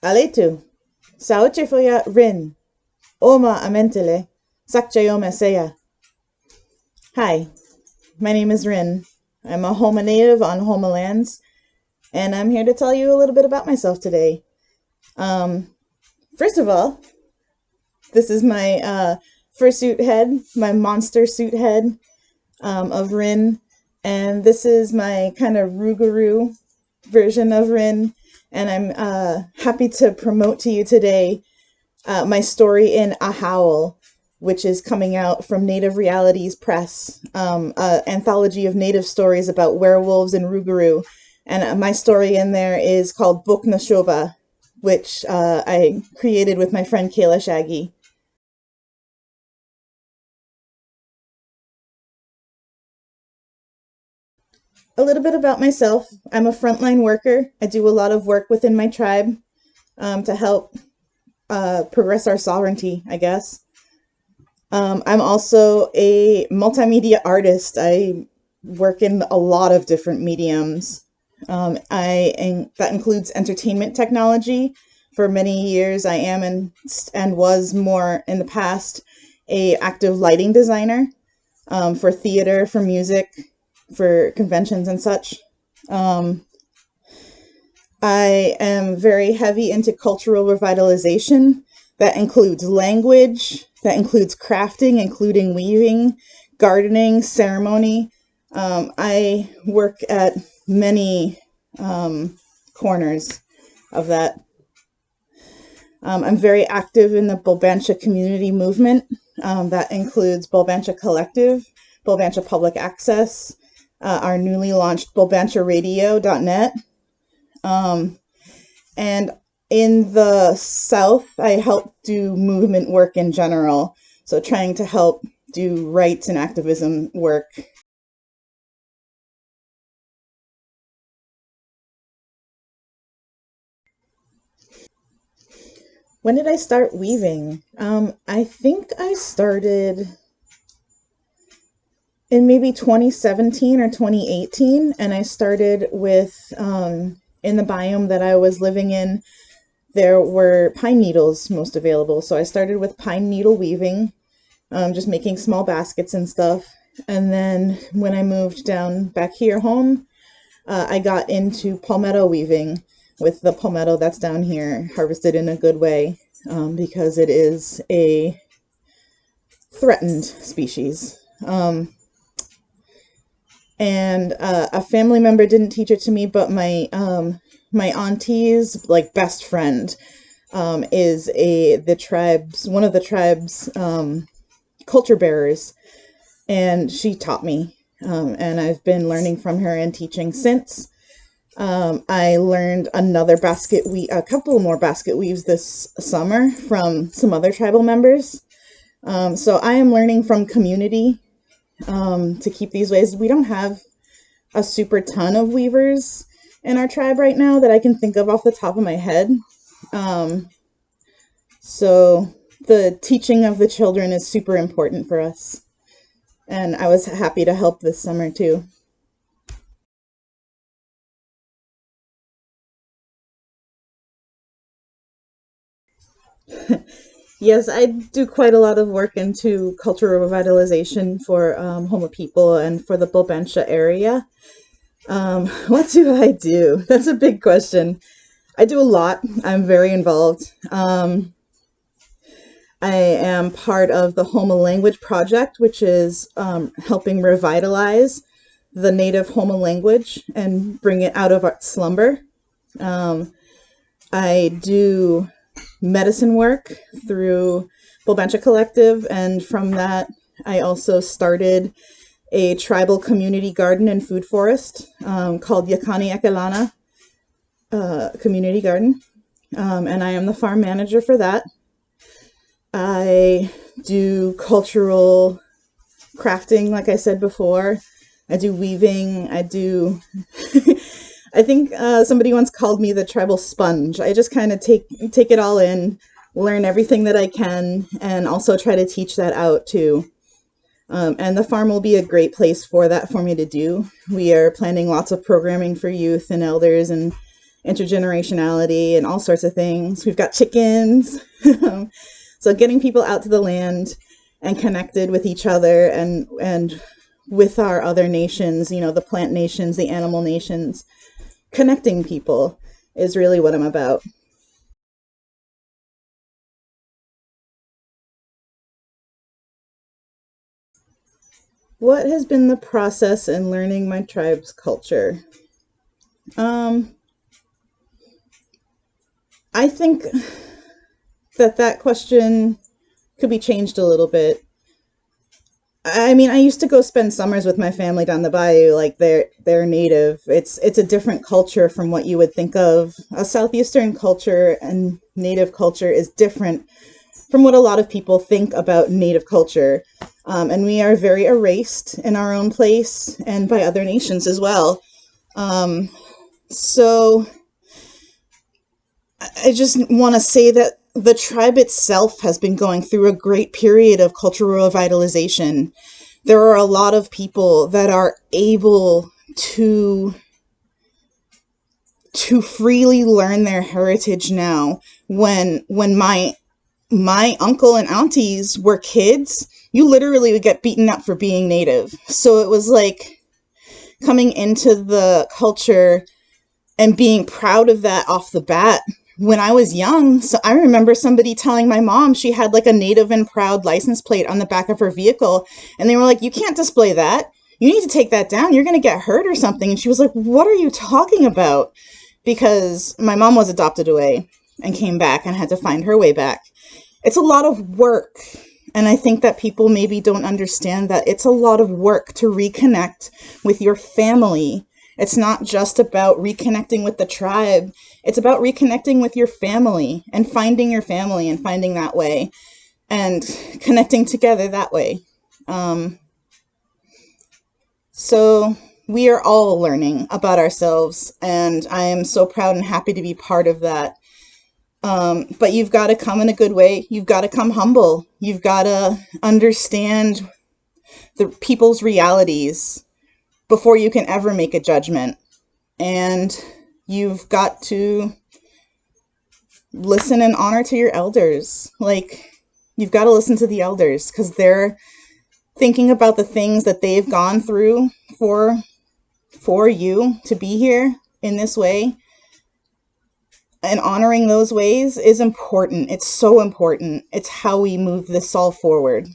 Aletu, sauche foya rin, oma amentele, sakchayome seya. Hi, my name is Ryn. I'm a Homa native on Homa lands, and I'm here to tell you a little bit about myself today. Um, First of all, this is my fursuit head, my monster suit head of Ryn, and this is my kind of Rougarou version of Ryn, and I'm happy to promote to you today my story in A Howl, which is coming out from Native Realities Press, an anthology of native stories about werewolves in Rougarou. And my story in there is called Book Nashoba, which I created with my friend Kayla Shaggy. A little bit about myself. I'm a frontline worker. I do a lot of work within my tribe to help progress our sovereignty, I guess. I'm also a multimedia artist. I work in a lot of different mediums. That includes entertainment technology. For many years, I am and was more in the past a active lighting designer for theater, for music, for conventions and such. Um, I am very heavy into cultural revitalization. That includes language, that includes crafting, including weaving, gardening, ceremony. I work at many corners of that. I'm very active in the Bulbancha community movement. That includes Bulbancha Collective, Bulbancha Public Access, our newly launched bulbancharadio.net. And in the South, I help do movement work in general. So trying to help do rights and activism work. When did I start weaving? I think I started in maybe 2017 or 2018, and I started with in the biome that I was living in, there were pine needles most available. So I started with pine needle weaving, just making small baskets and stuff. And then when I moved down back here home, I got into palmetto weaving with the palmetto that's down here, harvested in a good way, because it is a threatened species. And a family member didn't teach it to me, but my auntie's like best friend is one of the tribe's culture bearers, and she taught me, and I've been learning from her and teaching since. I learned a couple more basket weaves this summer from some other tribal members. So I am learning from community to keep these ways. We don't have a super ton of weavers in our tribe right now that I can think of off the top of my head. Um, so the teaching of the children is super important for us. And I was happy to help this summer too. Yes, I do quite a lot of work into cultural revitalization for Homa people and for the Bulbentia area. What do I do? That's a big question. I do a lot. I'm very involved. I am part of the Homa Language Project, which is helping revitalize the native Homa language and bring it out of slumber. Um, I do medicine work through Bulbencha Collective, and from that, I also started a tribal community garden and food forest called Yakani Ekelana Community Garden, and I am the farm manager for that. I do cultural crafting, like I said before. I do weaving. I do. I think somebody once called me the tribal sponge. I just kind of take it all in, learn everything that I can, and also try to teach that out too. And the farm will be a great place for that for me to do. We are planning lots of programming for youth and elders intergenerationality and all sorts of things. We've got chickens. So getting people out to the land and connected with each other and with our other nations, you know, the plant nations, the animal nations, connecting people is really what I'm about. What has been the process in learning my tribe's culture? I think that question could be changed a little bit. I mean, I used to go spend summers with my family down the bayou, like they're native. It's a different culture from what you would think of. A southeastern culture and native culture is different from what a lot of people think about native culture. And we are very erased in our own place and by other nations as well. So I just want to say that the tribe itself has been going through a great period of cultural revitalization. There are a lot of people that are able to freely learn their heritage now. When my uncle and aunties were kids, you literally would get beaten up for being native. So it was like coming into the culture and being proud of that off the bat when I was young. So I remember somebody telling my mom she had like a native and proud license plate on the back of her vehicle. And they were like, you can't display that. You need to take that down. You're going to get hurt or something. And she was like, what are you talking about? Because my mom was adopted away and came back and had to find her way back. It's a lot of work. And I think that people maybe don't understand that it's a lot of work to reconnect with your family. It's not just about reconnecting with the tribe. It's about reconnecting with your family and finding your family and finding that way and connecting together that way. So we are all learning about ourselves, and I am so proud and happy to be part of that. But you've got to come in a good way. You've got to come humble. You've got to understand the people's realities before you can ever make a judgment. And you've got to listen and honor to your elders. Like, you've got to listen to the elders because they're thinking about the things that they've gone through for you to be here in this way. And honoring those ways is important. It's so important. It's how we move this all forward.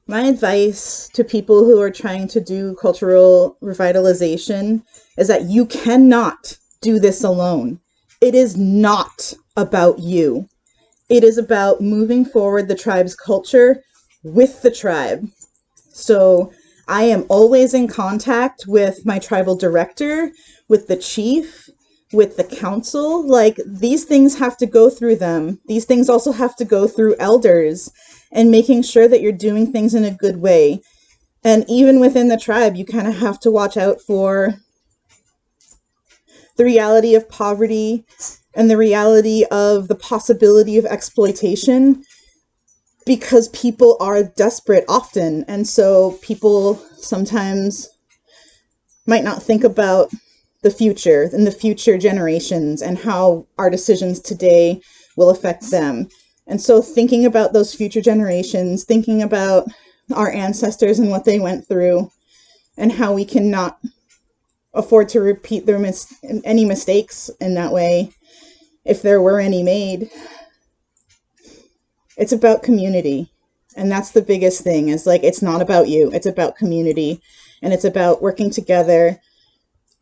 My advice to people who are trying to do cultural revitalization is that you cannot do this alone. It is not about you. It is about moving forward the tribe's culture with the tribe. So I am always in contact with my tribal director, with the chief, with the council. Like, these things have to go through them. These things also have to go through elders, and making sure that you're doing things in a good way. And even within the tribe, you kind of have to watch out for the reality of poverty and the reality of the possibility of exploitation, because people are desperate often. And so people sometimes might not think about the future and the future generations and how our decisions today will affect them. And so thinking about those future generations, thinking about our ancestors and what they went through and how we cannot afford to repeat any mistakes in that way, if there were any made. It's about community. And that's the biggest thing, is like, it's not about you. It's about community. And it's about working together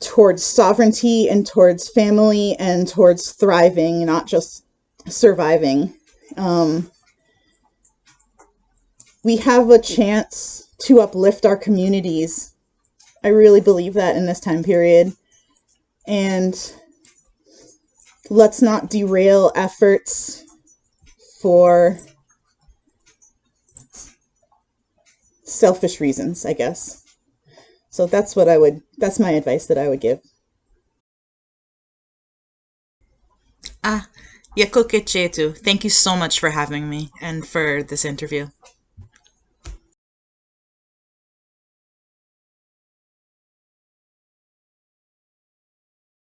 towards sovereignty and towards family and towards thriving, not just surviving. We have a chance to uplift our communities. I really believe that in this time period. And let's not derail efforts for selfish reasons, I guess. So that's my advice that I would give. Ah, Yakoke Chetu, thank you so much for having me and for this interview.